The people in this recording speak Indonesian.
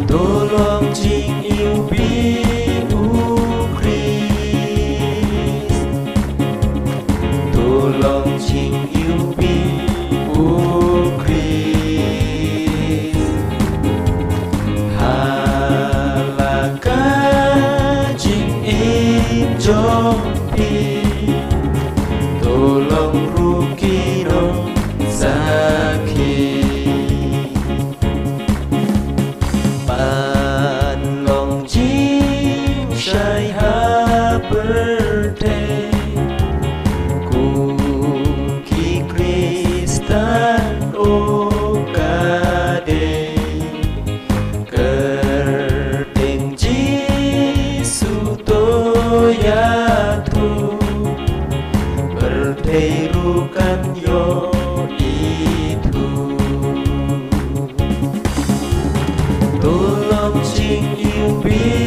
Tolong jing yêu biết Christ, tolong jing yêu biết Christ. Halaka jing im jompi, tolong rukino sakit. Long jing shai ha birthday kun ki Kristan o kade kerdeng Jisu to ya tu birthday rukan yo itu. Tolong jing yêu biết